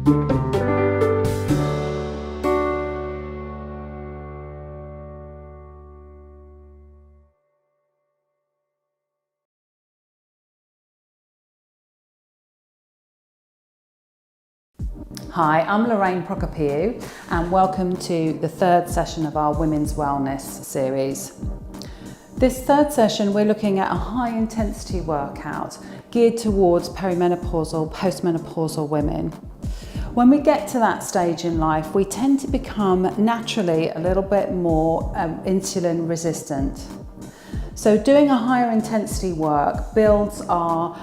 Hi, I'm Lorraine Prokopiou and welcome to the third session of our Women's Wellness series. This third session we're looking at a high intensity workout geared towards perimenopausal, postmenopausal women. When we get to that stage in life, we tend to become naturally a little bit more insulin resistant. So doing a higher intensity work builds our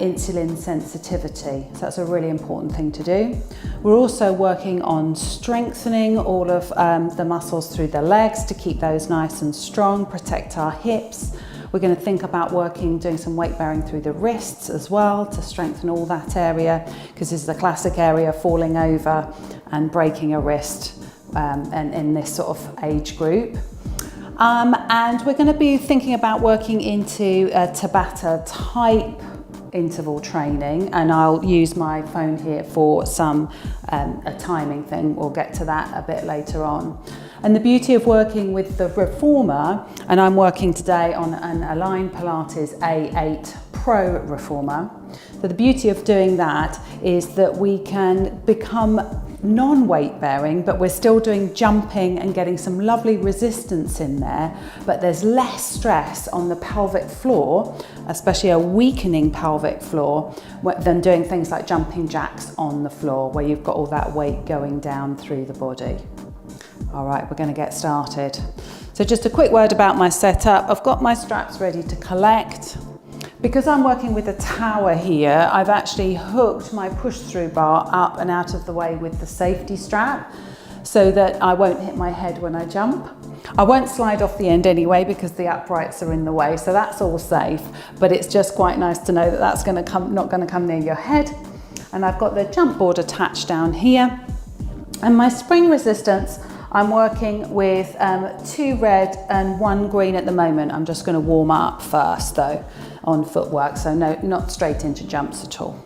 insulin sensitivity. So that's a really important thing to do. We're also working on strengthening all of the muscles through the legs to keep those nice and strong, protect our hips. We're going to think about doing some weight bearing through the wrists as well to strengthen all that area, because this is a classic area, falling over and breaking a wrist and in this sort of age group. And we're going to be thinking about working into Tabata type interval training, and I'll use my phone here for some a timing thing. We'll get to that a bit later on. And the beauty of working with the reformer, and I'm working today on an Align Pilates A8 Pro reformer. So the beauty of doing that is that we can become non-weight bearing, but we're still doing jumping and getting some lovely resistance in there, but there's less stress on the pelvic floor, especially a weakening pelvic floor, than doing things like jumping jacks on the floor where you've got all that weight going down through the body. All right, we're going to get started. So just a quick word about my setup. I've got my straps ready to collect. Because I'm working with a tower here, I've actually hooked my push-through bar up and out of the way with the safety strap so that I won't hit my head when I jump. I won't slide off the end anyway because the uprights are in the way, so that's all safe, but it's just quite nice to know that that's not going to come near your head. And I've got the jump board attached down here. And my spring resistance, I'm working with 2 red and 1 green at the moment. I'm just going to warm up first though on footwork, so no, not straight into jumps at all.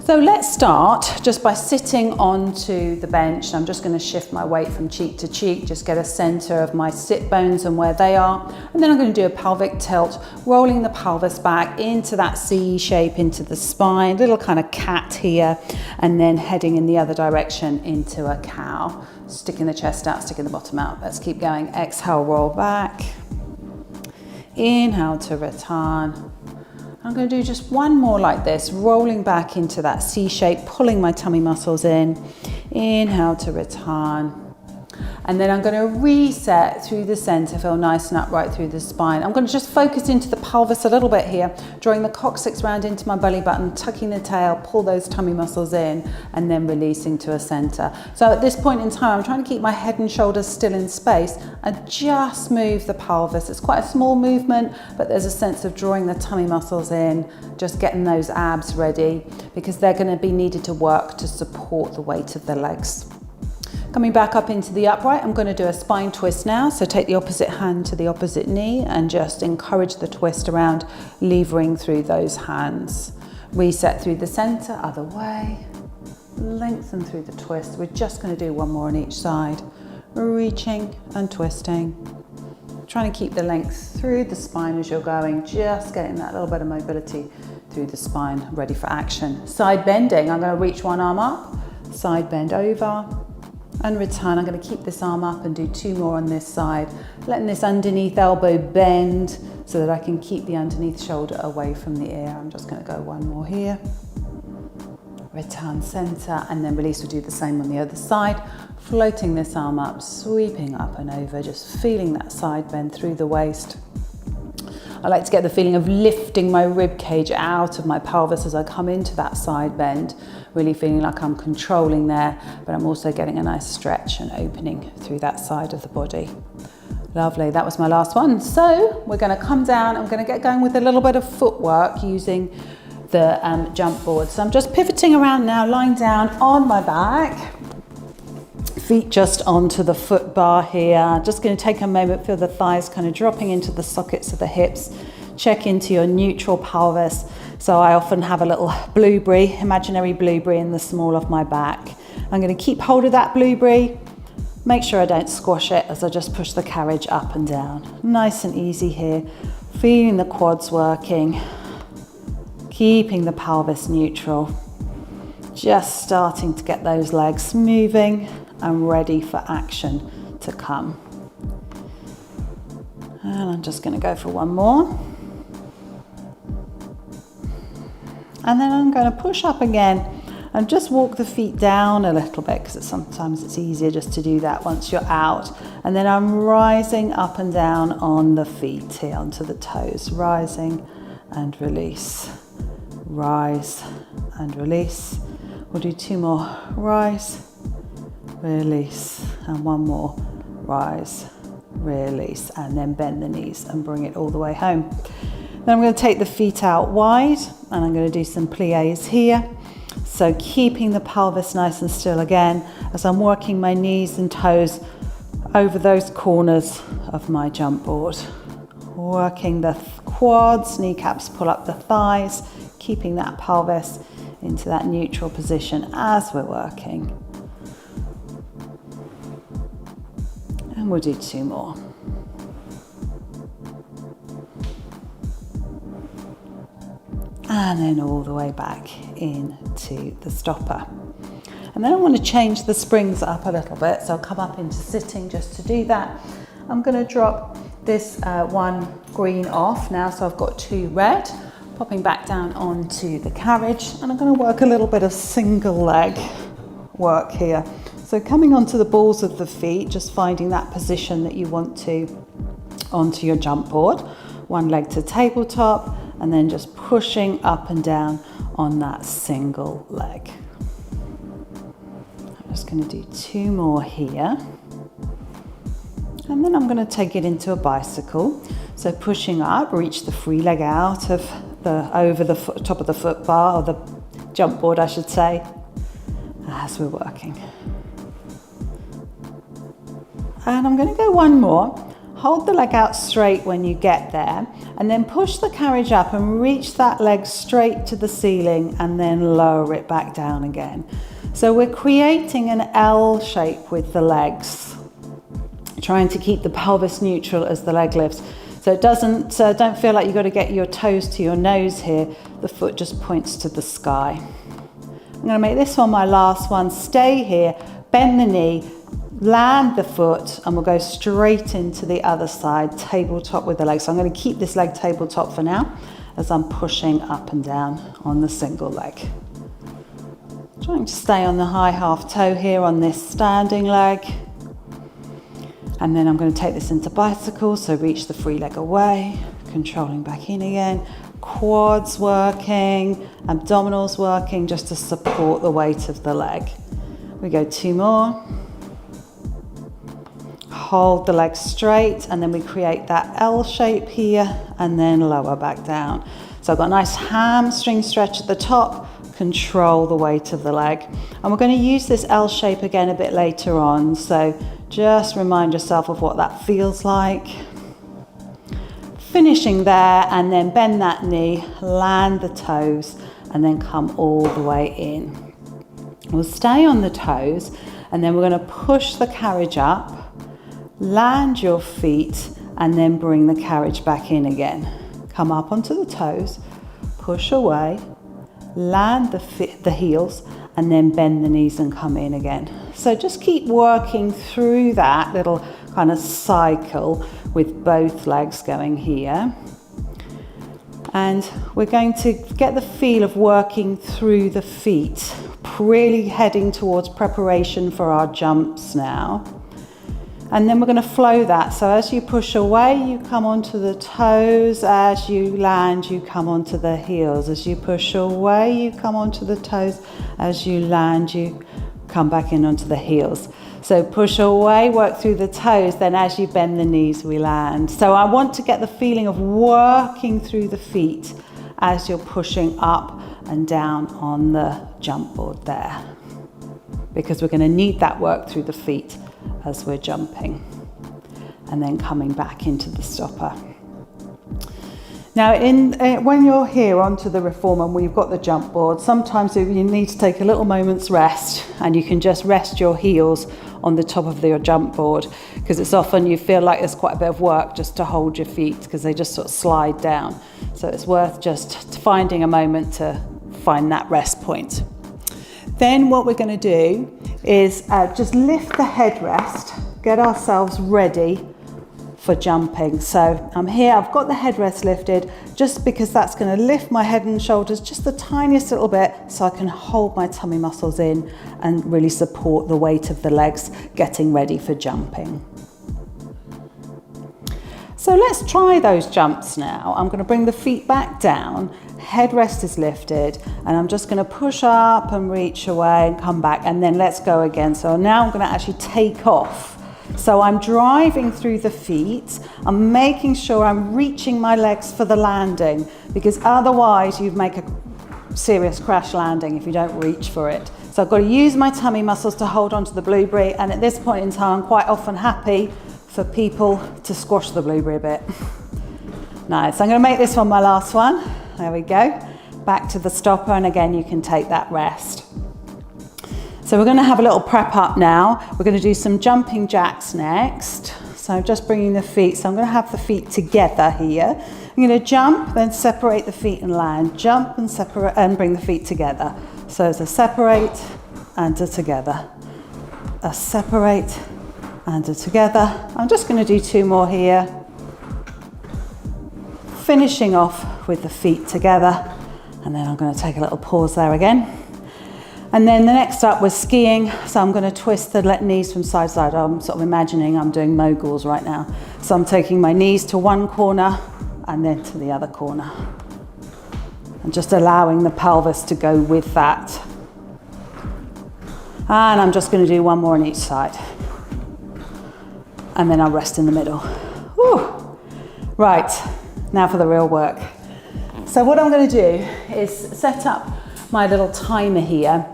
So let's start just by sitting onto the bench. I'm just going to shift my weight from cheek to cheek, just get a center of my sit bones and where they are. And then I'm going to do a pelvic tilt, rolling the pelvis back into that C shape, into the spine, little kind of cat here, and then heading in the other direction into a cow. Sticking the chest out, sticking the bottom out. Let's keep going. Exhale, roll back. Inhale to return. I'm going to do just one more like this, rolling back into that C shape, pulling my tummy muscles in. Inhale to return. And then I'm going to reset through the center, feel nice and upright through the spine. I'm going to just focus into the pelvis a little bit here, drawing the coccyx round into my belly button, tucking the tail, pull those tummy muscles in, and then releasing to a center. So at this point in time, I'm trying to keep my head and shoulders still in space and just move the pelvis. It's quite a small movement, but there's a sense of drawing the tummy muscles in, just getting those abs ready, because they're going to be needed to work to support the weight of the legs. Coming back up into the upright, I'm going to do a spine twist now. So take the opposite hand to the opposite knee and just encourage the twist around, levering through those hands. Reset through the center, other way. Lengthen through the twist. We're just going to do one more on each side. Reaching and twisting. Trying to keep the length through the spine as you're going, just getting that little bit of mobility through the spine, ready for action. Side bending, I'm going to reach one arm up, side bend over, and return. I'm going to keep this arm up and do 2 more on this side, letting this underneath elbow bend so that I can keep the underneath shoulder away from the ear. I'm just going to go one more here. Return center and then release. We'll do the same on the other side, floating this arm up, sweeping up and over, just feeling that side bend through the waist. I like to get the feeling of lifting my rib cage out of my pelvis as I come into that side bend, really feeling like I'm controlling there, but I'm also getting a nice stretch and opening through that side of the body. Lovely, that was my last one. So we're going to come down, I'm going to get going with a little bit of footwork using the jump board. So I'm just pivoting around now, lying down on my back. Feet just onto the foot bar here. Just going to take a moment, feel the thighs kind of dropping into the sockets of the hips. Check into your neutral pelvis. So I often have a little blueberry, imaginary blueberry in the small of my back. I'm going to keep hold of that blueberry. Make sure I don't squash it as I just push the carriage up and down. Nice and easy here. Feeling the quads working. Keeping the pelvis neutral. Just starting to get those legs moving and ready for action to come. And I'm just going to go for one more. And then I'm going to push up again and just walk the feet down a little bit, because sometimes it's easier just to do that once you're out. And then I'm rising up and down on the feet here, onto the toes. Rising and release. Rise and release. We'll do two more. Rise, release, and one more. Rise, release, and then bend the knees and bring it all the way home. Then I'm going to take the feet out wide, and I'm going to do some pliés here. So keeping the pelvis nice and still again as I'm working my knees and toes over those corners of my jump board. Working the quads, kneecaps pull up the thighs, keeping that pelvis into that neutral position as we're working. And we'll do two more. And then all the way back into the stopper. And then I want to change the springs up a little bit, so I'll come up into sitting just to do that. I'm going to drop this one green off now, so I've got two red, popping back down onto the carriage, and I'm going to work a little bit of single leg work here. So coming onto the balls of the feet, just finding that position that you want to onto your jump board, one leg to tabletop, and then just pushing up and down on that single leg. I'm just going to do two more here. And then I'm going to take it into a bicycle. So pushing up, reach the free leg out of over the top of the foot bar, or the jump board I should say, as we're working. And I'm going to go one more. Hold the leg out straight when you get there, and then push the carriage up and reach that leg straight to the ceiling, and then lower it back down again. So we're creating an L shape with the legs, trying to keep the pelvis neutral as the leg lifts. So it doesn't, don't feel like you've got to get your toes to your nose here. The foot just points to the sky. I'm going to make this one my last one. Stay here, bend the knee, land the foot, and we'll go straight into the other side, tabletop with the leg. So I'm going to keep this leg tabletop for now as I'm pushing up and down on the single leg. Trying to stay on the high half toe here on this standing leg. And then I'm going to take this into bicycle, so reach the free leg away, controlling back in again. Quads working, abdominals working, just to support the weight of the leg. We go two more. Hold the leg straight, and then we create that L shape here, and then lower back down. So I've got a nice hamstring stretch at the top, control the weight of the leg. And we're going to use this L shape again a bit later on, so just remind yourself of what that feels like. Finishing there, and then bend that knee, land the toes, and then come all the way in. We'll stay on the toes, and then we're going to push the carriage up, land your feet, and then bring the carriage back in again. Come up onto the toes, push away, land the heels, and then bend the knees and come in again. So just keep working through that little kind of cycle with both legs going here. And we're going to get the feel of working through the feet, really heading towards preparation for our jumps now. And then we're going to flow that. So as you push away, you come onto the toes. As you land, you come onto the heels. As you push away, you come onto the toes. As you land, you come back in onto the heels. So push away, work through the toes. Then as you bend the knees, we land. So I want to get the feeling of working through the feet as you're pushing up and down on the jump board there. Because we're going to need that work through the feet as we're jumping, and then coming back into the stopper. Now, when you're here onto the reformer and we've got the jump board, sometimes you need to take a little moment's rest, and you can just rest your heels on the top of your jump board, because it's often you feel like there's quite a bit of work just to hold your feet because they just sort of slide down. So it's worth just finding a moment to find that rest point. Then what we're going to do is just lift the headrest, get ourselves ready for jumping. So I'm here, I've got the headrest lifted just because that's going to lift my head and shoulders just the tiniest little bit so I can hold my tummy muscles in and really support the weight of the legs getting ready for jumping. So let's try those jumps now. I'm going to bring the feet back down, headrest is lifted, and I'm just going to push up and reach away and come back, and then let's go again. So now I'm going to actually take off. So I'm driving through the feet, I'm making sure I'm reaching my legs for the landing, because otherwise you'd make a serious crash landing if you don't reach for it. So I've got to use my tummy muscles to hold onto the blueberry, and at this point in time I'm quite often happy for people to squash the blueberry a bit. Nice, I'm going to make this one my last one. There we go. Back to the stopper, and again you can take that rest. So we're going to have a little prep up now. We're going to do some jumping jacks next. So just bringing the feet. So I'm going to have the feet together here. I'm going to jump, then separate the feet and land. Jump and separate and bring the feet together. So it's a separate and a together. A separate and a together. I'm just going to do 2 more here. Finishing off with the feet together. And then I'm going to take a little pause there again. And then the next up was skiing, so I'm going to twist the knees from side to side. I'm sort of imagining I'm doing moguls right now. So I'm taking my knees to one corner and then to the other corner. And just allowing the pelvis to go with that. And I'm just going to do 1 more on each side. And then I'll rest in the middle. Whew. Right, now for the real work. So what I'm going to do is set up my little timer here.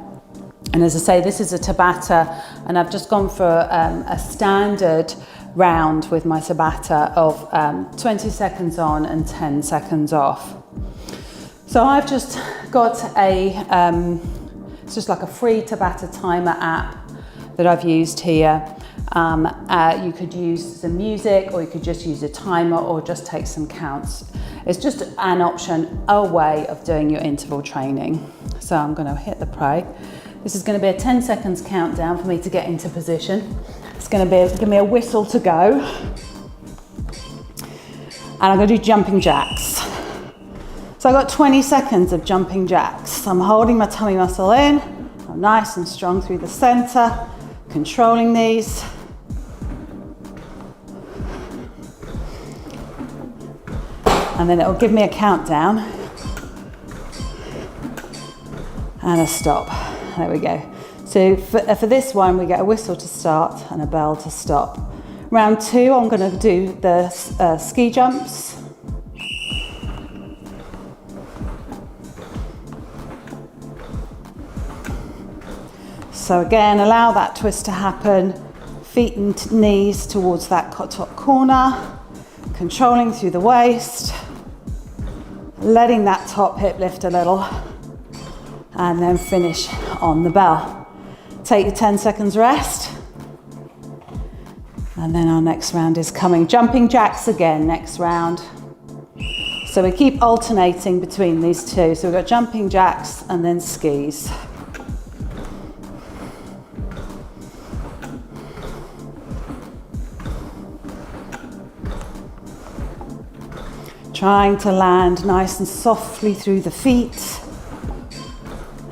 And as I say, this is a Tabata, and I've just gone for a standard round with my Tabata of 20 seconds on and 10 seconds off. So I've just got it's just like a free Tabata timer app that I've used here. You could use some music, or you could just use a timer, or just take some counts. It's just an option, a way of doing your interval training. So I'm going to hit the play. This is going to be a 10 seconds countdown for me to get into position. It's going to give me a whistle to go. And I'm going to do jumping jacks. So I've got 20 seconds of jumping jacks. I'm holding my tummy muscle in. I'm nice and strong through the center, controlling these. And then it'll give me a countdown and a stop. There we go. So for this one, we get a whistle to start and a bell to stop. Round 2, I'm going to do the ski jumps. So again, allow that twist to happen. Feet and knees towards that top corner. Controlling through the waist. Letting that top hip lift a little. And then finish on the bell. Take your 10 seconds rest. And then our next round is coming. Jumping jacks again, next round. So we keep alternating between these two. So we've got jumping jacks and then skis. Trying to land nice and softly through the feet.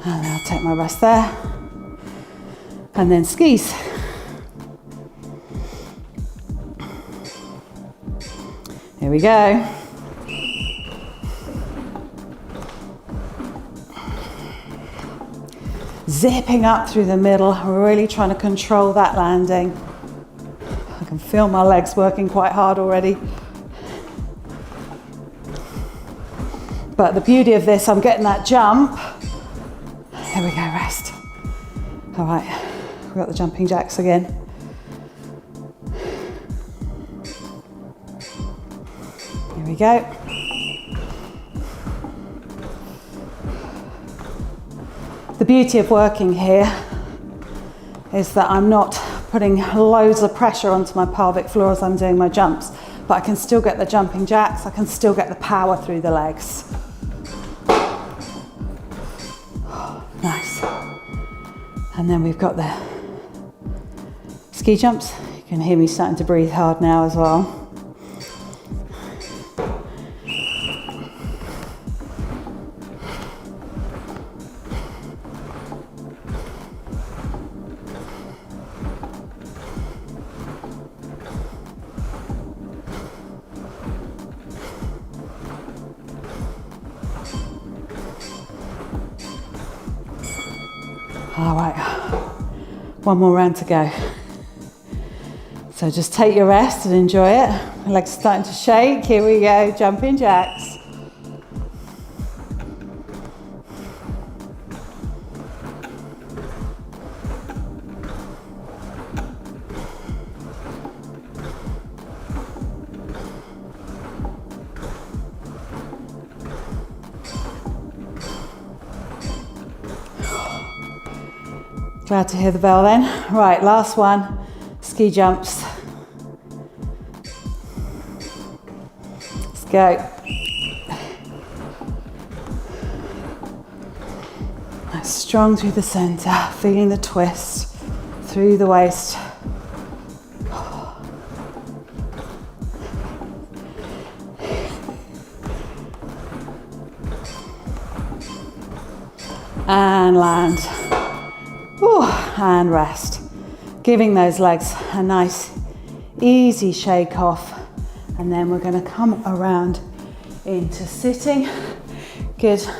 And I'll take my rest there. And then skis. Here we go. Zipping up through the middle, really trying to control that landing. I can feel my legs working quite hard already. But the beauty of this, I'm getting that jump. Here we go, rest. All right, we've got the jumping jacks again. Here we go. The beauty of working here is that I'm not putting loads of pressure onto my pelvic floor as I'm doing my jumps, but I can still get the jumping jacks, I can still get the power through the legs. Nice. And then we've got the ski jumps. You can hear me starting to breathe hard now as well. All right, one more round to go. So just take your rest and enjoy it. My legs are starting to shake. Here we go, jumping jacks. Glad to hear the bell then. Right, last one, ski jumps. Let's go. Nice, strong through the center, feeling the twist through the waist. And land. Ooh, and rest. Giving those legs a nice, easy shake off. And then we're going to come around into sitting. Good. So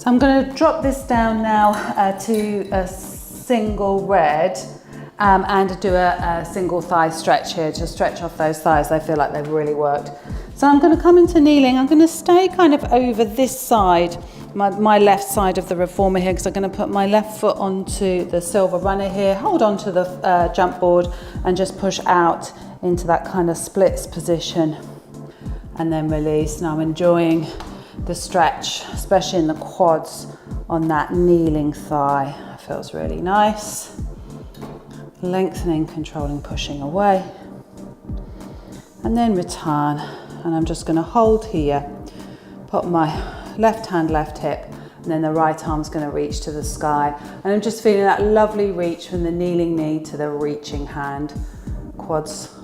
I'm going to drop this down now to a single red and do a single thigh stretch here to stretch off those thighs. I feel like they've really worked. So I'm going to come into kneeling. I'm going to stay kind of over this side, my left side of the reformer here, because I'm going to put my left foot onto the silver runner here, hold on to the jump board and just push out into that kind of splits position and then release. Now I'm enjoying the stretch, especially in the quads on that kneeling thigh. It feels really nice. Lengthening, controlling, pushing away. And then return. And I'm just going to hold here, put my left hand, left hip, and then the right arm's going to reach to the sky. And I'm just feeling that lovely reach from the kneeling knee to the reaching hand. Quads,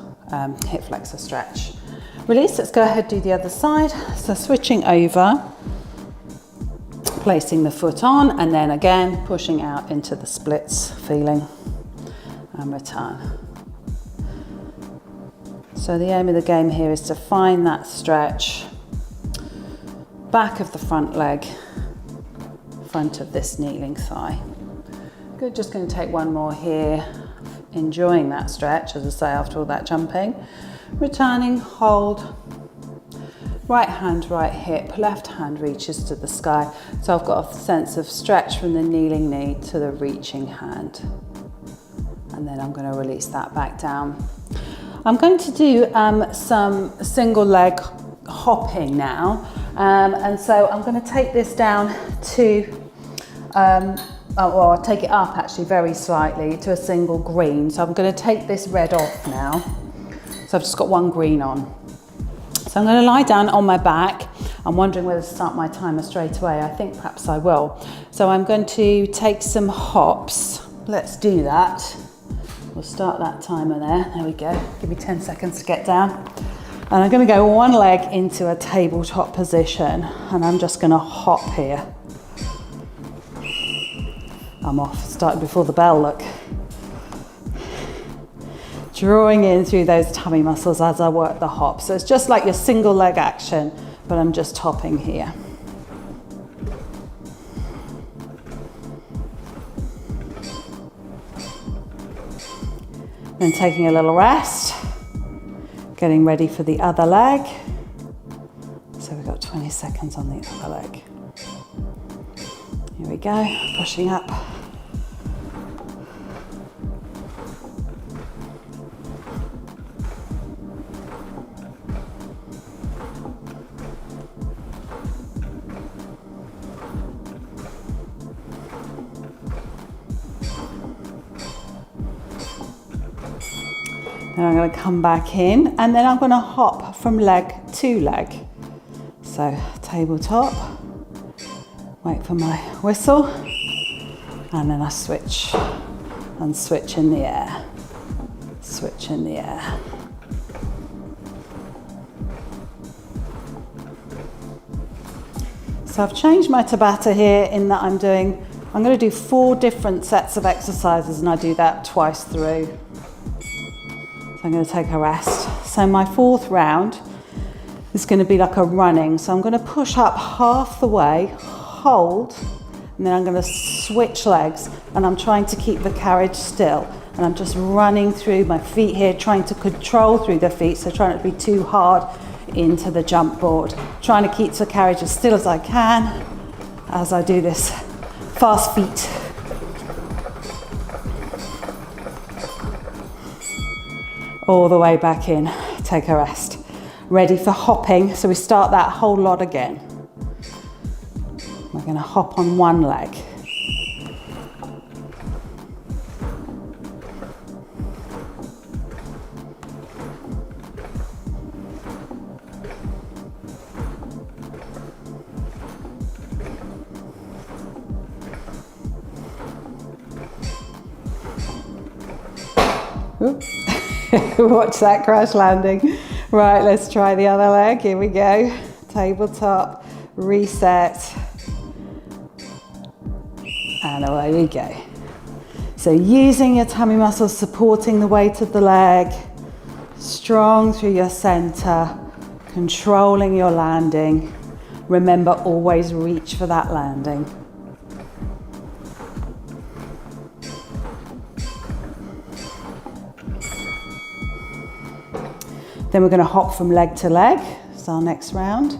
hip flexor stretch. Release, let's go ahead and do the other side. So switching over, placing the foot on, and then again, pushing out into the splits feeling, and return. So the aim of the game here is to find that stretch, back of the front leg, front of this kneeling thigh. Good, just going to take one more here, enjoying that stretch, as I say, after all that jumping. Returning, hold, right hand, right hip, left hand reaches to the sky. So I've got a sense of stretch from the kneeling knee to the reaching hand. And then I'm going to release that back down. I'm going to do some single leg hopping now. And so I'm going to take this down to, I'll take it up actually very slightly to a single green. So I'm going to take this red off now. So I've just got one green on. So I'm going to lie down on my back. I'm wondering whether to start my timer straight away. I think perhaps I will. So I'm going to take some hops. Let's do that. We'll start that timer there. There we go. Give me 10 seconds to get down. And I'm going to go one leg into a tabletop position. And I'm just going to hop here. I'm off. Started before the bell, look. Drawing in through those tummy muscles as I work the hop. So it's just like your single leg action, but I'm just hopping here. Then taking a little rest, getting ready for the other leg. So we've got 20 seconds on the other leg. Here we go, pushing up. Then I'm going to come back in, and then I'm going to hop from leg to leg. So tabletop, wait for my whistle, and then I switch and switch in the air, switch in the air. So I've changed my Tabata here in that I'm going to do 4 different sets of exercises, and I do that twice through. So I'm going to take a rest. So my 4th round is going to be like a running. So I'm going to push up half the way, hold, and then I'm going to switch legs, and I'm trying to keep the carriage still. And I'm just running through my feet here, trying to control through the feet, so trying not to be too hard into the jump board. Trying to keep the carriage as still as I can as I do this fast feet. All the way back in, take a rest. Ready for hopping, so we start that whole lot again. We're going to hop on one leg. Watch that crash landing. Right, let's try the other leg. Here we go. Tabletop, reset, and away we go. So using your tummy muscles, supporting the weight of the leg, strong through your center, controlling your landing. Remember, always reach for that landing. Then we're going to hop from leg to leg. It's our next round.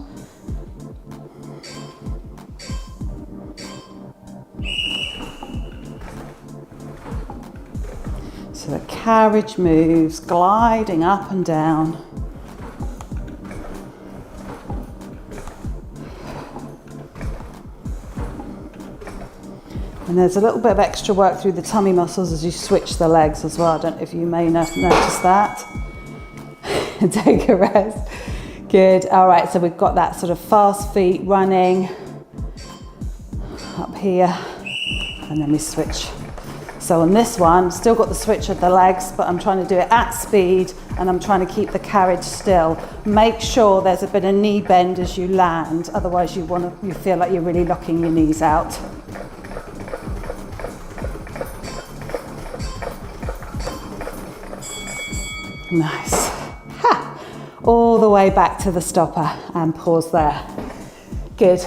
So the carriage moves, gliding up and down. And there's a little bit of extra work through the tummy muscles as you switch the legs as well. I don't know if you may notice that. Take a rest. Good. All right, so we've got that sort of fast feet running up here, and then we switch. So on this one, still got the switch of the legs, but I'm trying to do it at speed, and I'm trying to keep the carriage still. Make sure there's a bit of knee bend as you land, otherwise you feel like you're really locking your knees out. Nice. All the way back to the stopper and pause there. Good.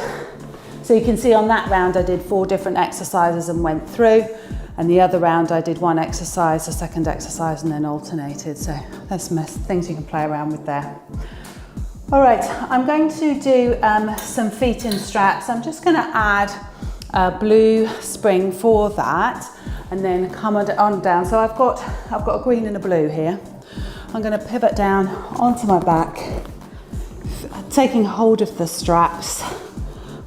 So you can see on that round I did 4 different exercises and went through, and the other round I did 1 exercise, a second exercise, and then alternated. So there's some things you can play around with there. All right, I'm going to do some feet in straps. I'm just going to add a blue spring for that, and then come on down. So I've got a green and a blue here. I'm going to pivot down onto my back, taking hold of the straps,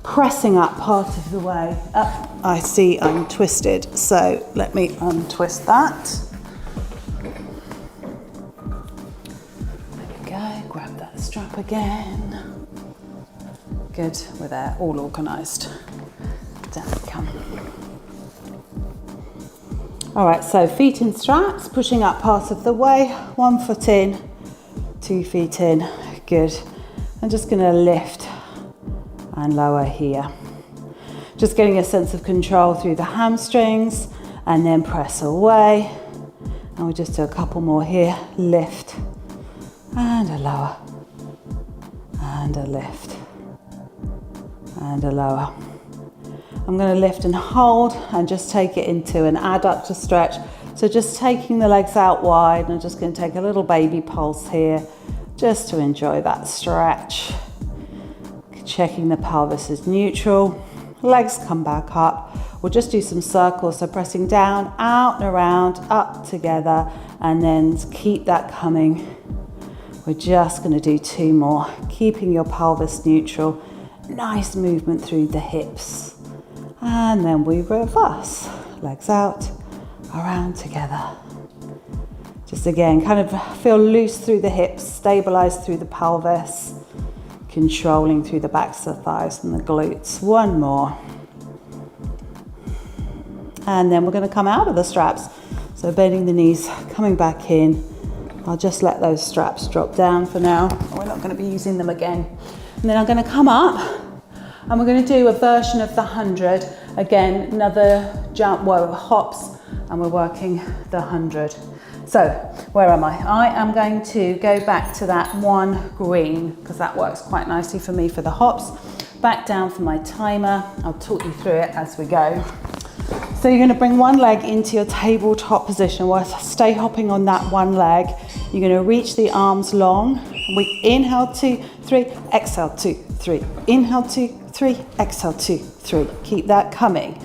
pressing up part of the way up. I see I'm twisted, so let me untwist that. There we go, grab that strap again. Good, we're there, all organised. Down we come. All right, so feet in straps, pushing up part of the way, 1 foot in, 2 feet in, good. I'm just gonna lift and lower here. Just getting a sense of control through the hamstrings, and then press away. And we'll just do a couple more here, lift, and a lower, and a lift, and a lower. I'm going to lift and hold and just take it into an adductor stretch. So just taking the legs out wide, and I'm just going to take a little baby pulse here just to enjoy that stretch. Checking the pelvis is neutral. Legs come back up. We'll just do some circles, so pressing down, out and around, up together, and then keep that coming. We're just going to do 2 more, keeping your pelvis neutral. Nice movement through the hips. And then we reverse. Legs out, around together. Just again, kind of feel loose through the hips, stabilize through the pelvis, controlling through the backs of the thighs and the glutes. One more. And then we're going to come out of the straps. So bending the knees, coming back in. I'll just let those straps drop down for now. We're not going to be using them again. And then I'm going to come up and we're going to do a version of the 100. Again, another jump, well, hops, and we're working the 100. So where am I? I am going to go back to that one green because that works quite nicely for me for the hops. Back down for my timer. I'll talk you through it as we go. So you're going to bring one leg into your tabletop position. We'll stay hopping on that one leg. You're going to reach the arms long. We inhale 2, 3, exhale 2, 3. Inhale 2, 3, exhale 2, 3. Keep that coming.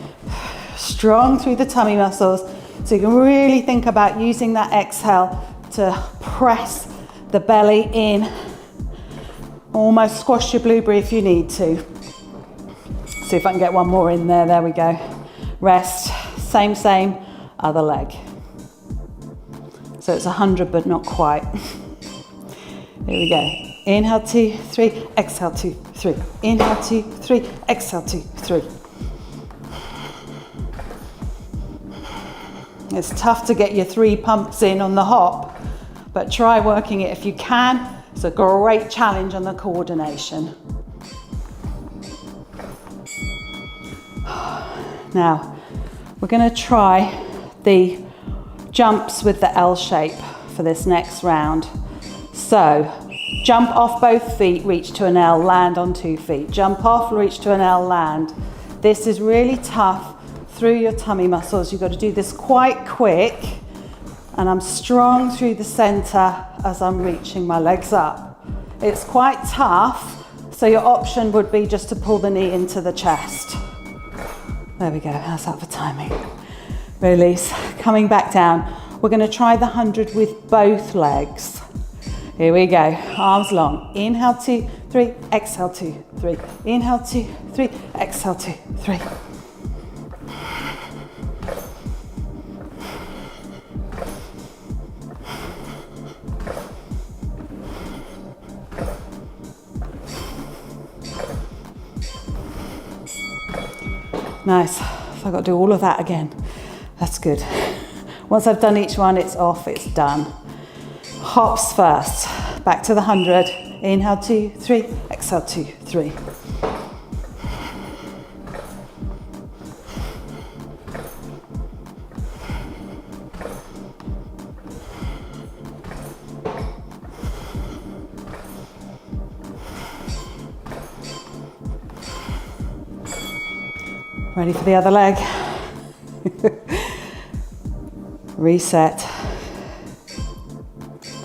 Strong through the tummy muscles. So you can really think about using that exhale to press the belly in. Almost squash your blueberry if you need to. See if I can get one more in there. There we go. Rest, same, other leg. So it's 100 but not quite. Here we go. Inhale 2, 3, exhale 2, 3. Inhale 2, 3, exhale 2, 3. It's tough to get your 3 pumps in on the hop, but try working it if you can. It's a great challenge on the coordination. Now, we're going to try the jumps with the L shape for this next round. So, jump off both feet, reach to an L, land on 2 feet. Jump off, reach to an L, land. This is really tough through your tummy muscles. You've got to do this quite quick. And I'm strong through the center as I'm reaching my legs up. It's quite tough, so your option would be just to pull the knee into the chest. There we go, how's that for timing? Release, coming back down. We're going to try the 100 with both legs. Here we go, arms long. Inhale 2, 3, exhale 2, 3. Inhale 2, 3, exhale 2, 3. Nice, so I've got to do all of that again. That's good. Once I've done each one, it's off, it's done. Hops first, back to the 100. Inhale 2, 3, exhale 2, 3. Ready for the other leg. Reset.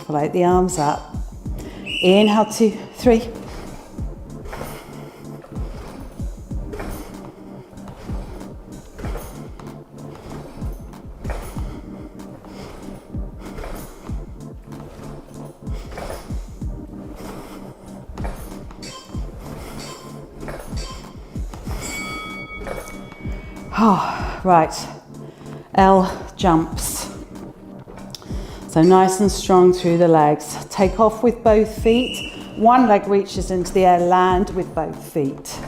Float the arms up. Inhale 2, 3. Oh, right, L jumps. So nice and strong through the legs. Take off with both feet. One leg reaches into the air, land with both feet.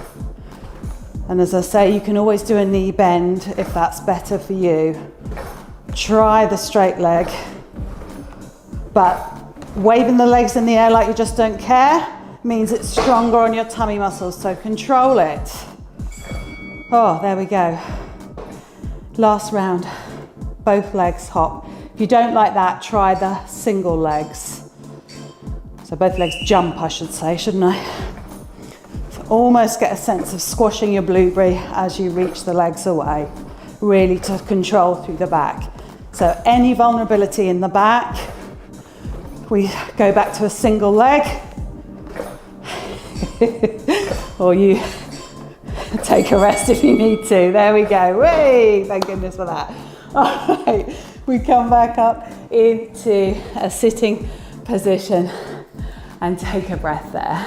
And as I say, you can always do a knee bend if that's better for you. Try the straight leg. But waving the legs in the air like you just don't care means it's stronger on your tummy muscles, so control it. Oh, there we go. Last round, both legs hop. If you don't like that, try the single legs. So both legs jump, I should say, shouldn't I? So almost get a sense of squashing your blueberry as you reach the legs away, really to control through the back. So any vulnerability in the back, we go back to a single leg, or you take a rest if you need to. There we go. Whee! Thank goodness for that. All right, we come back up into a sitting position and take a breath there.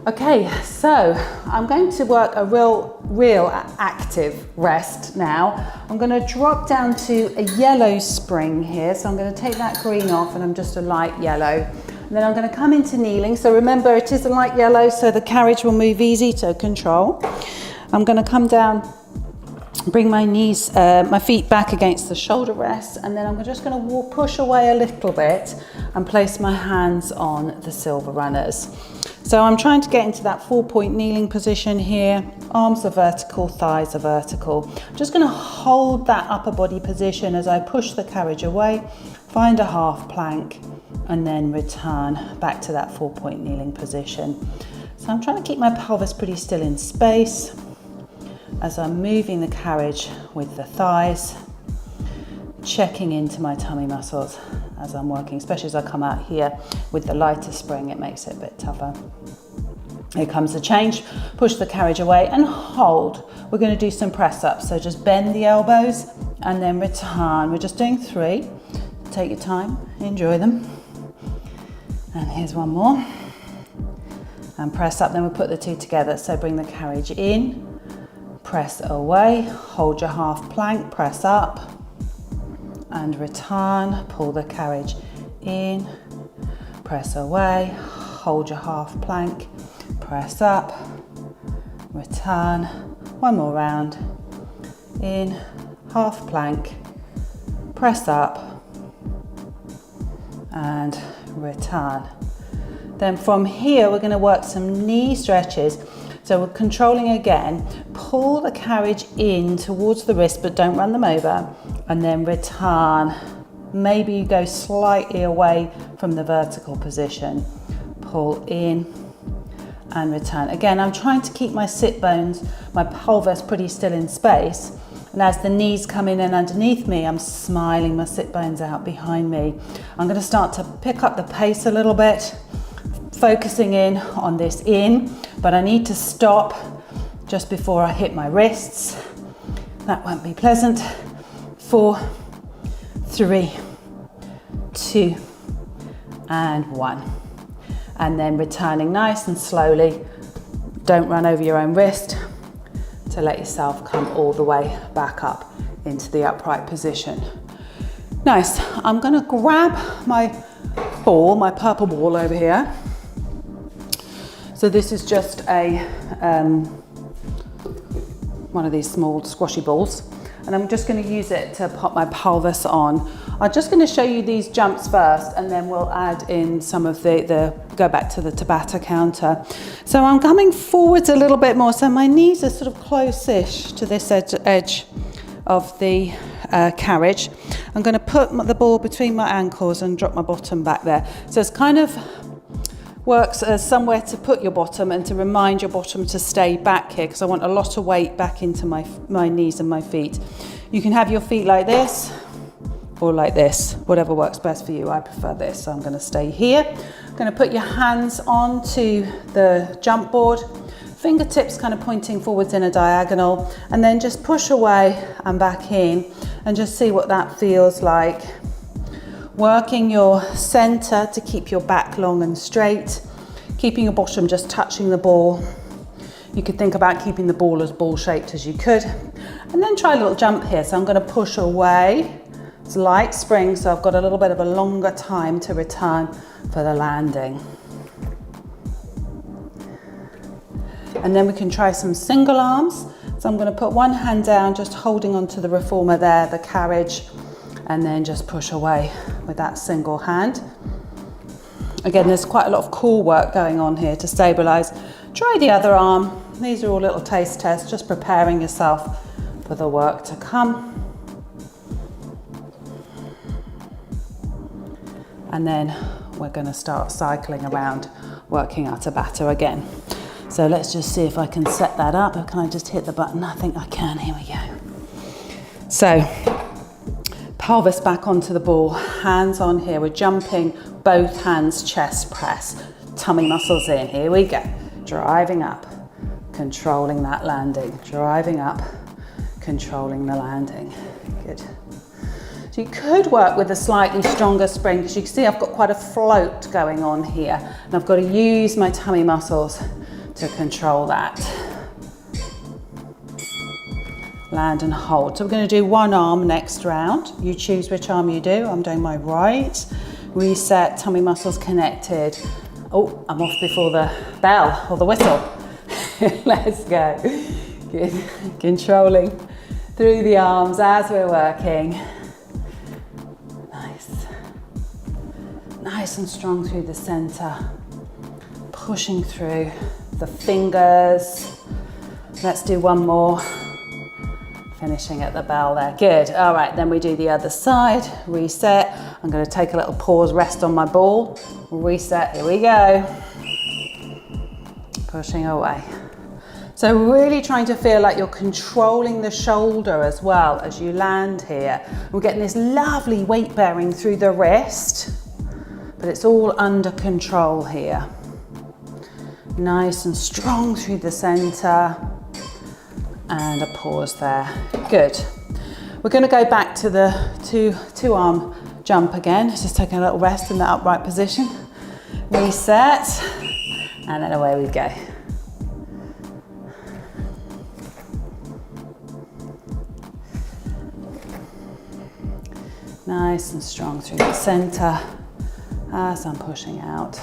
Okay, so I'm going to work a real active rest now. I'm going to drop down to a yellow spring here. So I'm going to take that green off and I'm just a light yellow. And then I'm going to come into kneeling. So remember, it is a light yellow, so the carriage will move easy to control. I'm going to come down, bring my knees, my feet back against the shoulder rest, and then I'm just going to push away a little bit and place my hands on the silver runners. So I'm trying to get into that 4-point kneeling position here. Arms are vertical, thighs are vertical. I'm just going to hold that upper body position as I push the carriage away, find a half plank, and then return back to that 4-point kneeling position. So I'm trying to keep my pelvis pretty still in space as I'm moving the carriage with the thighs, checking into my tummy muscles as I'm working, especially as I come out here with the lighter spring, it makes it a bit tougher. Here comes the change, push the carriage away and hold. We're going to do some press ups, so just bend the elbows and then return. We're just doing 3. Take your time, enjoy them. And here's one more. And press up, then we'll put the 2 together. So bring the carriage in, press away, hold your half plank, press up, and return, pull the carriage in, press away, hold your half plank, press up, return, one more round, in, half plank, press up, and return. Then from here, we're going to work some knee stretches. So we're controlling again, pull the carriage in towards the wrist, but don't run them over, and then return. Maybe you go slightly away from the vertical position. Pull in and return. Again, I'm trying to keep my sit bones, my pelvis pretty still in space. And as the knees come in and underneath me, I'm smiling my sit bones out behind me. I'm going to start to pick up the pace a little bit, focusing in on this in, but I need to stop just before I hit my wrists. That won't be pleasant. 4, 3, 2, and 1. And then returning nice and slowly. Don't run over your own wrist to let yourself come all the way back up into the upright position. Nice. I'm going to grab my ball, my purple ball over here. So this is just a one of these small squashy balls, and I'm just going to use it to pop my pelvis on. I'm just going to show you these jumps first, and then we'll add in some of the go back to the Tabata counter. So I'm coming forwards a little bit more, so my knees are sort of close-ish to this edge of the carriage. I'm going to put the ball between my ankles and drop my bottom back there. So it's kind of works as somewhere to put your bottom and to remind your bottom to stay back here, because I want a lot of weight back into my knees and my feet. You can have your feet like this or like this, whatever works best for you. I prefer this, so I'm going to stay here. I'm going to put your hands onto the jump board, fingertips kind of pointing forwards in a diagonal, and then just push away and back in, and just see what that feels like. Working your center to keep your back long and straight, keeping your bottom just touching the ball. You could think about keeping the ball as ball shaped as you could. And then try a little jump here. So I'm going to push away. It's light spring, so I've got a little bit of a longer time to return for the landing. And then we can try some single arms. So I'm going to put one hand down, just holding onto the reformer there, the carriage, and then just push away with that single hand. Again, there's quite a lot of core work going on here to stabilize. Try the other arm. These are all little taste tests, just preparing yourself for the work to come. And then we're going to start cycling around, working our Tabata again. So let's just see if I can set that up. Or can I just hit the button? I think I can. Here we go. So pelvis back onto the ball, hands on here. We're jumping, both hands, chest press, tummy muscles in. Here we go. Driving up, controlling that landing. Driving up, controlling the landing. Good. So you could work with a slightly stronger spring, because you can see I've got quite a float going on here, and I've got to use my tummy muscles to control that. Land and hold. So we're going to do one arm next round. You choose which arm you do. I'm doing my right. Reset, tummy muscles connected. Oh, I'm off before the bell or the whistle. Let's go. Good. Controlling through the arms as we're working. Nice. Nice and strong through the center. Pushing through the fingers. Let's do one more. Finishing at the bell there. Good. All right, then we do the other side. Reset. I'm going to take a little pause, rest on my ball. Reset. Here we go. Pushing away. So really trying to feel like you're controlling the shoulder as well as you land here. We're getting this lovely weight bearing through the wrist, but it's all under control here. Nice and strong through the center. And a pause there. Good. We're going to go back to the two arm jump again. Just taking a little rest in the upright position. Reset. And then away we go. Nice and strong through the center as I'm pushing out.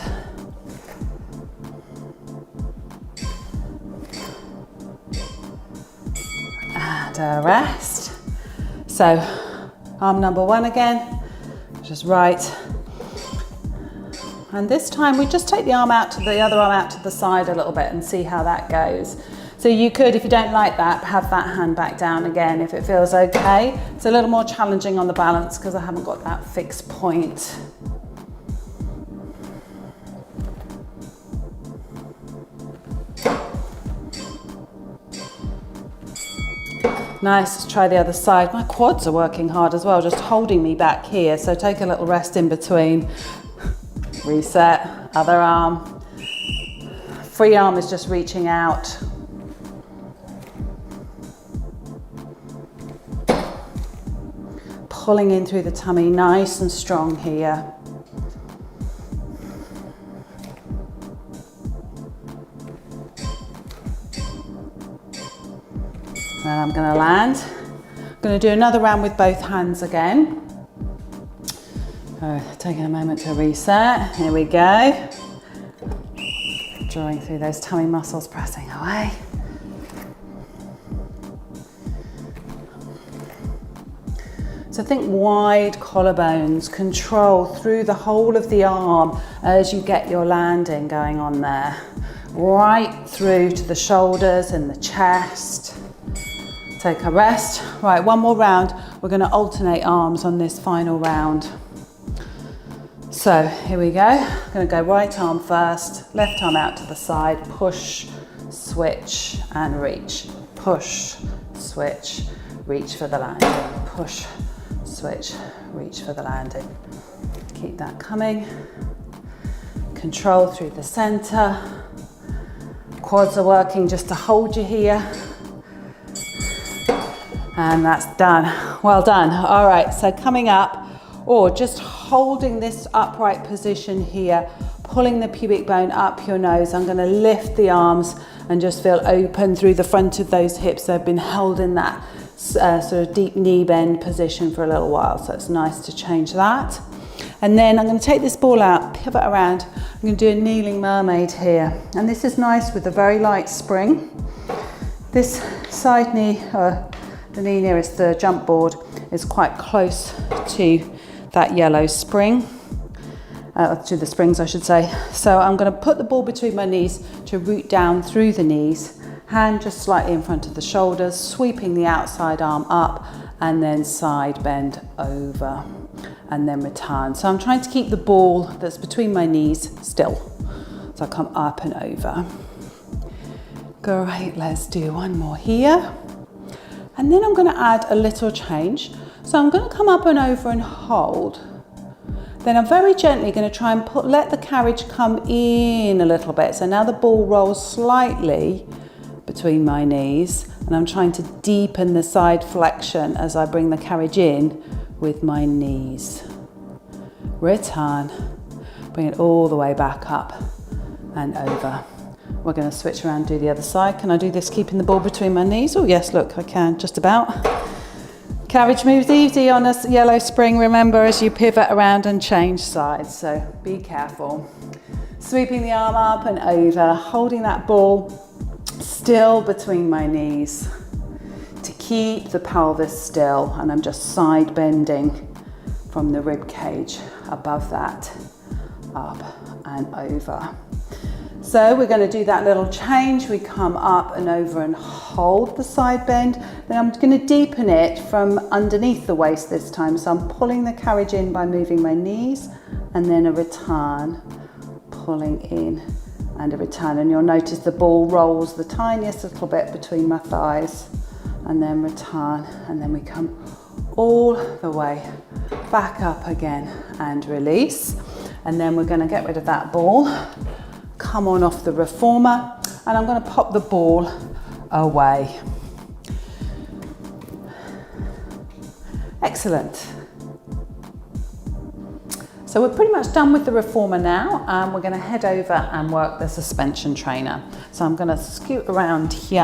And rest. So arm number one again, just right. And this time we just take the arm out to the other arm out to the side a little bit and see how that goes. So you could, if you don't like that, have that hand back down again if it feels okay. It's a little more challenging on the balance because I haven't got that fixed point. Nice, let's try the other side. My quads are working hard as well, just holding me back here. So take a little rest in between. Reset, other arm. Free arm is just reaching out. Pulling in through the tummy, nice and strong here. Then I'm going to land. I'm going to do another round with both hands again. Taking a moment to reset. Here we go. Drawing through those tummy muscles, pressing away. So think wide collarbones, control through the whole of the arm as you get your landing going on there. Right through to the shoulders and the chest. Take a rest. Right, one more round. We're going to alternate arms on this final round. So here we go. I'm going to go right arm first, left arm out to the side, push, switch and reach. Push, switch, reach for the landing. Push, switch, reach for the landing. Keep that coming. Control through the center. Quads are working just to hold you here. And that's done. Well done. All right, so coming up, or just holding this upright position here, pulling the pubic bone up your nose. I'm going to lift the arms and just feel open through the front of those hips. They've been held in that sort of deep knee bend position for a little while, so it's nice to change that. And then I'm going to take this ball out, pivot around. I'm going to do a kneeling mermaid here. And this is nice with a very light spring. This side knee, the knee nearest the jump board, is quite close to that yellow spring, to the springs I should say. So I'm going to put the ball between my knees to root down through the knees, hand just slightly in front of the shoulders, sweeping the outside arm up and then side bend over and then return. So I'm trying to keep the ball that's between my knees still. So I come up and over. Great, let's do one more here. And then I'm going to add a little change. So I'm going to come up and over and hold. Then I'm very gently going to try and let the carriage come in a little bit. So now the ball rolls slightly between my knees, and I'm trying to deepen the side flexion as I bring the carriage in with my knees. Return, bring it all the way back up and over. we're going to switch around and do the other side. Can I do this keeping the ball between my knees? Oh yes, look, I can, just about. Carriage moves easy on a yellow spring, remember, as you pivot around and change sides, so be careful. Sweeping the arm up and over, holding that ball still between my knees to keep the pelvis still, and I'm just side bending from the rib cage above that, up and over. So we're going to do that little change. We come up and over and hold the side bend. Then I'm going to deepen it from underneath the waist this time. So I'm pulling the carriage in by moving my knees, and then a return, pulling in and a return. And you'll notice the ball rolls the tiniest little bit between my thighs, and then return. And then we come all the way back up again and release. And then we're going to get rid of that ball. Come on off the reformer, and I'm going to pop the ball away. Excellent. So we're pretty much done with the reformer now, and we're going to head over and work the suspension trainer. So I'm going to scoot around here,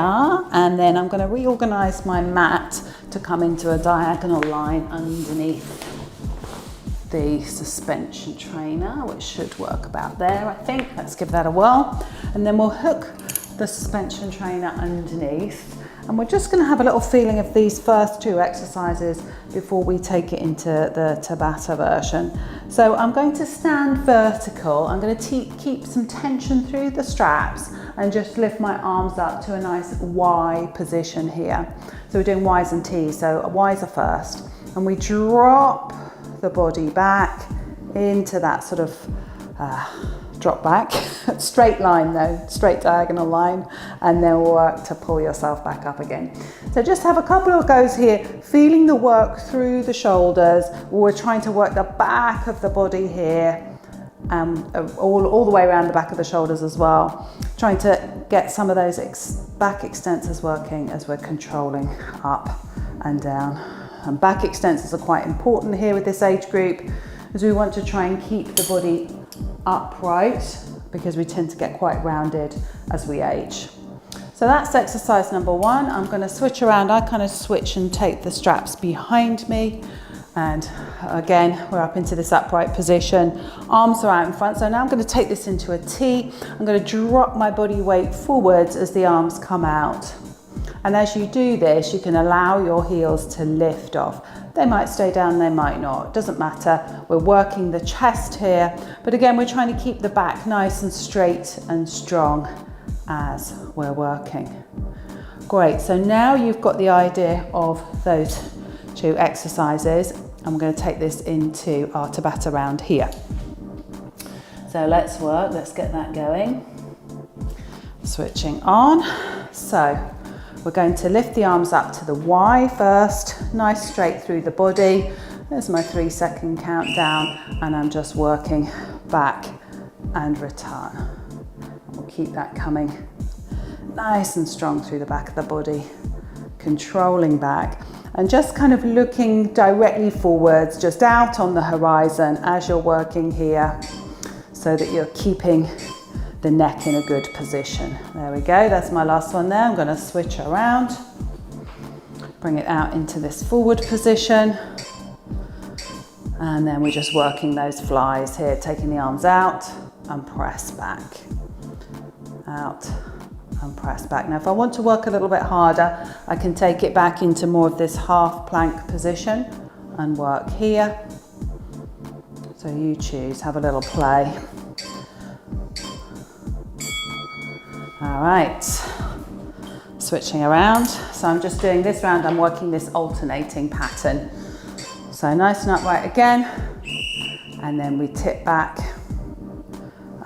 and then I'm going to reorganize my mat to come into a diagonal line underneath the suspension trainer, which should work about there, I think. Let's give that a whirl. And then we'll hook the suspension trainer underneath. And we're just going to have a little feeling of these first two exercises before we take it into the Tabata version. So I'm going to stand vertical. I'm going to keep some tension through the straps and just lift my arms up to a nice Y position here. So we're doing Ys and Ts. So Ys are first. And we drop the body back into that sort of drop back, straight line though, straight diagonal line, and then work to pull yourself back up again. So just have a couple of goes here, feeling the work through the shoulders. We're trying to work the back of the body here, all the way around the back of the shoulders as well. Trying to get some of those back extensors working as we're controlling up and down. And back extensors are quite important here with this age group, as we want to try and keep the body upright because we tend to get quite rounded as we age. So that's exercise number one. I'm going to switch around. I kind of switch and take the straps behind me. And again, we're up into this upright position. Arms are out in front. So now I'm going to take this into a T. I'm going to drop my body weight forwards as the arms come out. And as you do this, you can allow your heels to lift off. They might stay down, they might not, doesn't matter. We're working the chest here, but again, we're trying to keep the back nice and straight and strong as we're working. Great, so now you've got the idea of those two exercises. I'm going to take this into our Tabata round here. So let's work, let's get that going. Switching on, so we're going to lift the arms up to the Y first, nice straight through the body. There's my 3-second countdown, and I'm just working back and return. We'll keep that coming nice and strong through the back of the body, controlling back, and just kind of looking directly forwards, just out on the horizon as you're working here, so that you're keeping the neck in a good position. There we go, that's my last one there. I'm going to switch around, bring it out into this forward position, and then we're just working those flies here, taking the arms out and press back, out and press back. Now if I want to work a little bit harder, I can take it back into more of this half plank position and work here. So you choose, have a little play. All right, switching around. So I'm just doing this round, I'm working this alternating pattern. So nice and upright again, and then we tip back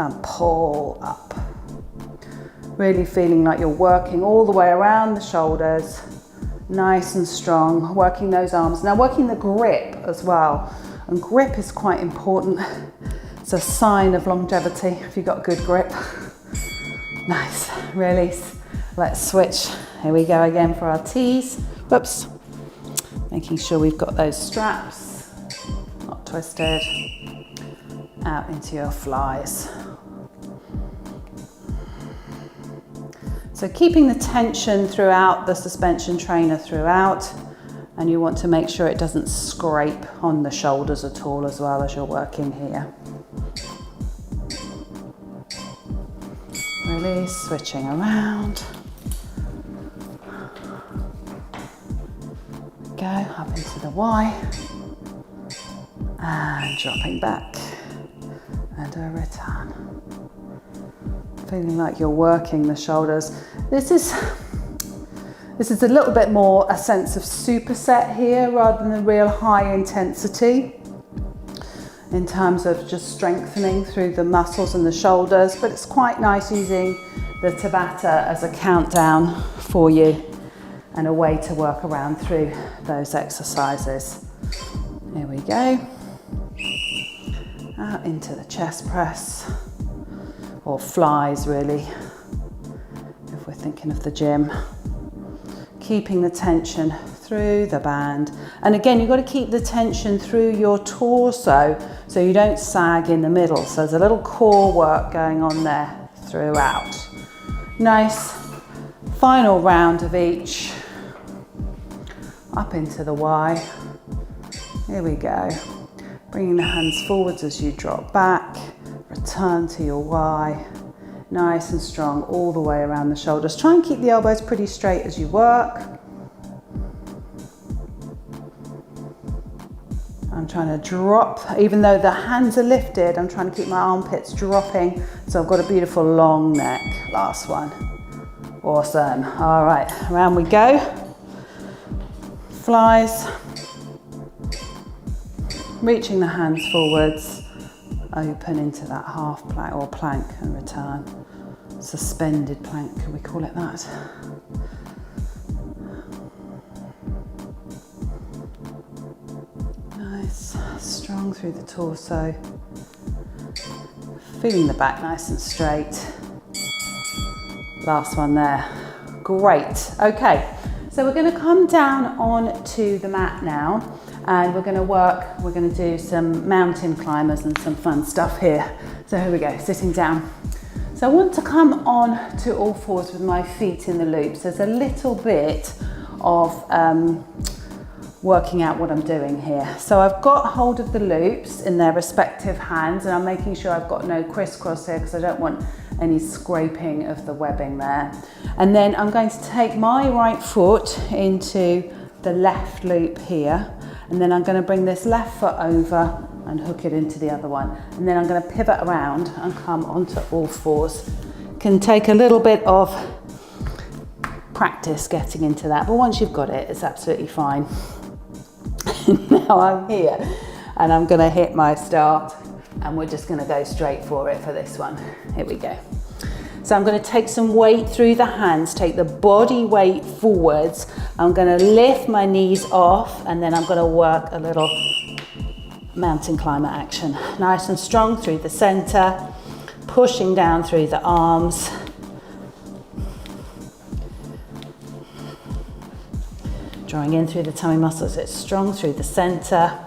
and pull up. Really feeling like you're working all the way around the shoulders, nice and strong, working those arms. Now working the grip as well, and grip is quite important. It's a sign of longevity if you've got good grip. Nice, release. Let's switch. Here we go again for our T's. Whoops. Making sure we've got those straps, not twisted. Out into your flies. So keeping the tension throughout the suspension trainer throughout, and you want to make sure it doesn't scrape on the shoulders at all as well as you're working here. Release, switching around. Go up into the Y and dropping back and a return. Feeling like you're working the shoulders. This is a little bit more a sense of superset here rather than the real high intensity in terms of just strengthening through the muscles and the shoulders, but it's quite nice using the Tabata as a countdown for you and a way to work around through those exercises. Here we go. Out into the chest press, or flies really, if we're thinking of the gym. Keeping the tension through the band. And again, you've got to keep the tension through your torso so you don't sag in the middle. So there's a little core work going on there throughout. Nice. Final round of each. Up into the Y. Here we go. Bringing the hands forwards as you drop back. Return to your Y. Nice and strong all the way around the shoulders. Try and keep the elbows pretty straight as you work. I'm trying to drop, even though the hands are lifted, I'm trying to keep my armpits dropping. So I've got a beautiful long neck. Last one. Awesome. All right, around we go. Flies. Reaching the hands forwards. Open into that half plank or plank and return. Suspended plank, can we call it that? Nice, strong through the torso. Feeling the back nice and straight. Last one there. Great. Okay, so we're going to come down onto the mat now. And we're going to do some mountain climbers and some fun stuff here. So here we go, sitting down. So I want to come on to all fours with my feet in the loops. There's a little bit of working out what I'm doing here. So I've got hold of the loops in their respective hands, and I'm making sure I've got no crisscross here because I don't want any scraping of the webbing there. And then I'm going to take my right foot into the left loop here. And then I'm going to bring this left foot over and hook it into the other one. And then I'm going to pivot around and come onto all fours. Can take a little bit of practice getting into that, but once you've got it, it's absolutely fine. Now I'm here and I'm going to hit my start and we're just going to go straight for it for this one. Here we go. So I'm going to take some weight through the hands, take the body weight forwards. I'm going to lift my knees off and then I'm going to work a little mountain climber action. Nice and strong through the center, pushing down through the arms. Drawing in through the tummy muscles, it's strong through the center.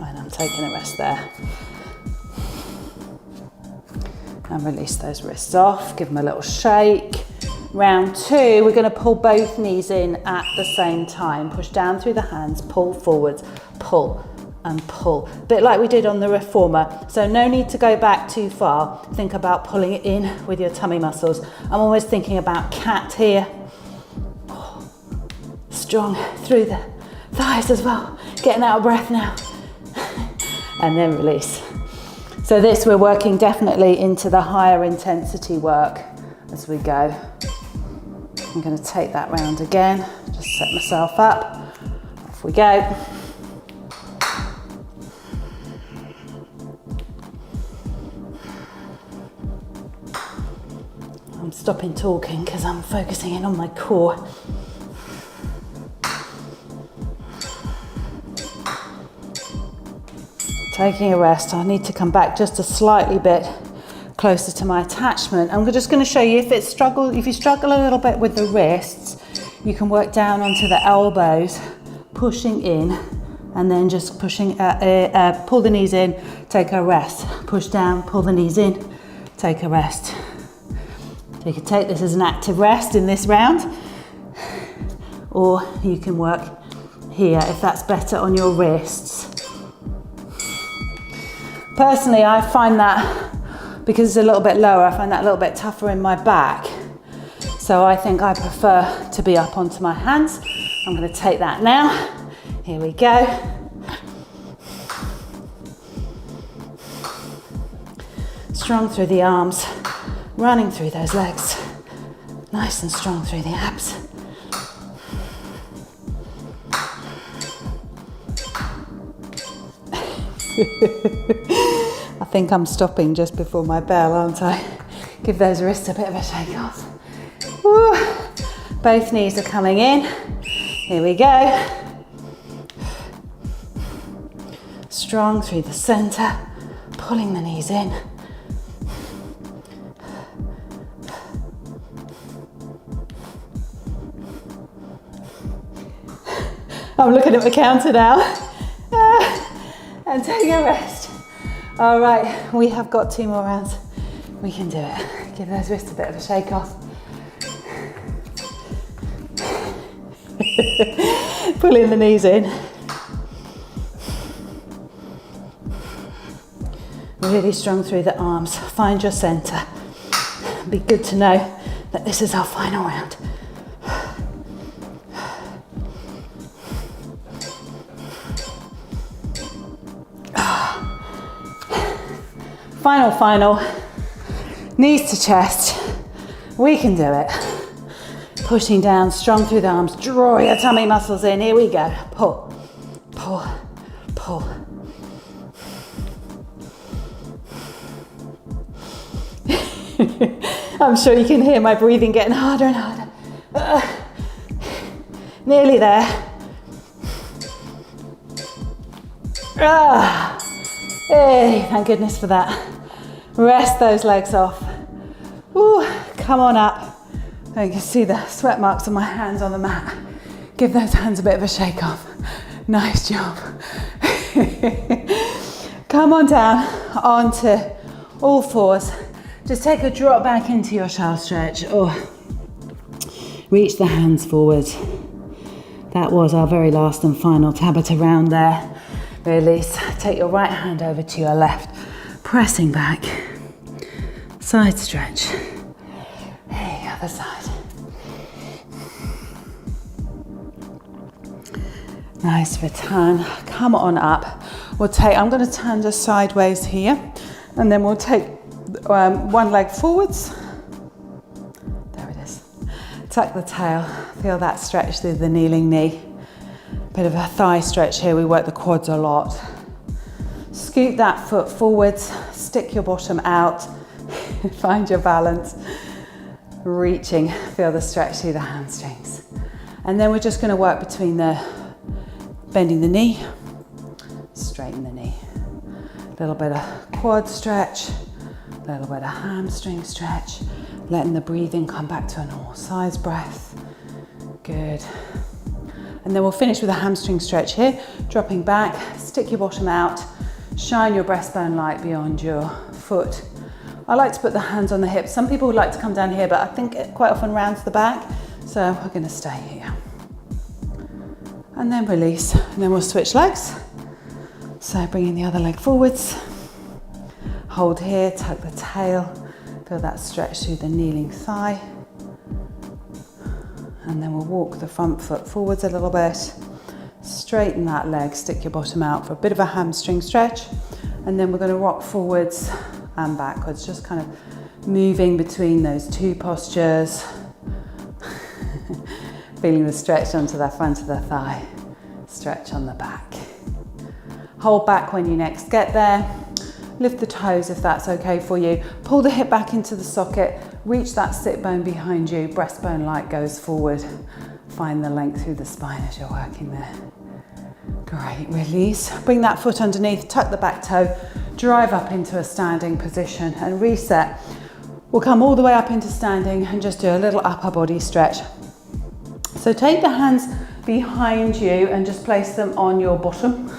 And I'm taking a rest there. And release those wrists off, give them a little shake. Round two, we're going to pull both knees in at the same time. Push down through the hands, pull forwards, pull and pull. A bit like we did on the reformer. So no need to go back too far. Think about pulling it in with your tummy muscles. I'm always thinking about cat here. Strong through the thighs as well. Getting out of breath now. And then release. So this, we're working definitely into the higher intensity work as we go. I'm going to take that round again, just set myself up. Off we go. I'm stopping talking because I'm focusing in on my core. Taking a rest. I need to come back just a slightly bit closer to my attachment. I'm just going to show you if you struggle a little bit with the wrists, you can work down onto the elbows, pushing in, and then just pushing, pull the knees in, take a rest. Push down, pull the knees in, take a rest. So you can take this as an active rest in this round, or you can work here if that's better on your wrists. Personally, I find that, because it's a little bit lower, I find that a little bit tougher in my back. So I think I prefer to be up onto my hands. I'm going to take that now. Here we go. Strong through the arms, running through those legs. Nice and strong through the abs. I think I'm stopping just before my bell, aren't I? Give those wrists a bit of a shake off. Woo. Both knees are coming in. Here we go. Strong through the center, pulling the knees in. I'm looking at the counter now. And take a rest. All right, we have got 2 more rounds. We can do it. Give those wrists a bit of a shake off. Pulling the knees in. Really strong through the arms. Find your center. Be good to know that this is our final round. Final. Knees to chest. We can do it. Pushing down, strong through the arms. Draw your tummy muscles in. Here we go. Pull, pull, pull. I'm sure you can hear my breathing getting harder and harder. Nearly there. Hey, thank goodness for that. Rest those legs off. Ooh, come on up. You can see the sweat marks on my hands on the mat. Give those hands a bit of a shake off. Nice job. Come on down onto all fours. Just take a drop back into your shell stretch, or reach the hands forward. That was our very last and final Tabata round there. Release. Take your right hand over to your left, pressing back. Side stretch. Hey, other side. Nice return. Come on up. I'm going to turn just sideways here, and then we'll take one leg forwards. There it is. Tuck the tail. Feel that stretch through the kneeling knee. Bit of a thigh stretch here. We work the quads a lot. Scoot that foot forwards. Stick your bottom out. Find your balance. Reaching. Feel the stretch through the hamstrings. And then we're just going to work between bending the knee, straighten the knee. A little bit of quad stretch. A little bit of hamstring stretch, letting the breathing come back to a normal size breath. Good. And then we'll finish with a hamstring stretch here, dropping back, stick your bottom out, shine your breastbone light beyond your foot. I like to put the hands on the hips. Some people would like to come down here, but I think it quite often rounds the back, so we're going to stay here. And then release, and then we'll switch legs. So bringing the other leg forwards. Hold here, tuck the tail, feel that stretch through the kneeling thigh. And then we'll walk the front foot forwards a little bit. Straighten that leg, stick your bottom out for a bit of a hamstring stretch. And then we're going to rock forwards and backwards, just kind of moving between those two postures. Feeling the stretch onto the front of the thigh, stretch on the back. Hold back when you next get there. Lift the toes if that's okay for you. Pull the hip back into the socket. Reach that sit bone behind you. Breastbone light goes forward. Find the length through the spine as you're working there. Great, release. Bring that foot underneath, tuck the back toe, drive up into a standing position and reset. We'll come all the way up into standing and just do a little upper body stretch. So take the hands behind you and just place them on your bottom.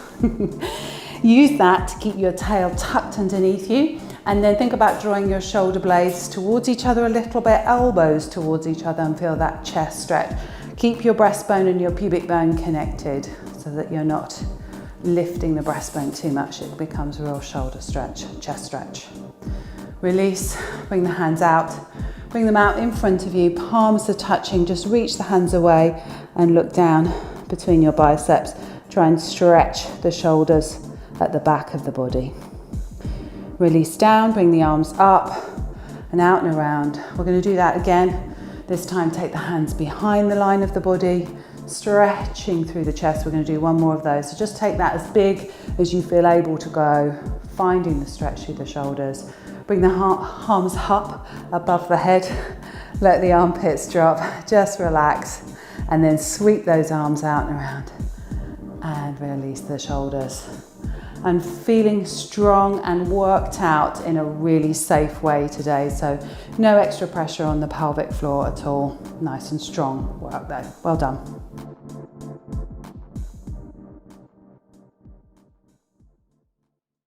Use that to keep your tail tucked underneath you And then think about drawing your shoulder blades towards each other a little bit, elbows towards each other, and feel that chest stretch. Keep your breastbone and your pubic bone connected so that you're not lifting the breastbone too much. It becomes a real shoulder stretch, chest stretch. Release, bring the hands out. Bring them out in front of you, palms are touching. Just reach the hands away and look down between your biceps. Try and stretch the shoulders at the back of the body. Release down, bring the arms up and out and around. We're going to do that again. This time take the hands behind the line of the body, stretching through the chest. We're going to do one more of those. So just take that as big as you feel able to go, finding the stretch through the shoulders. Bring the arms up above the head. Let the armpits drop. Just relax. And then sweep those arms out and around. And release the shoulders. And feeling strong and worked out in a really safe way today. So no extra pressure on the pelvic floor at all. Nice and strong work though. Well done.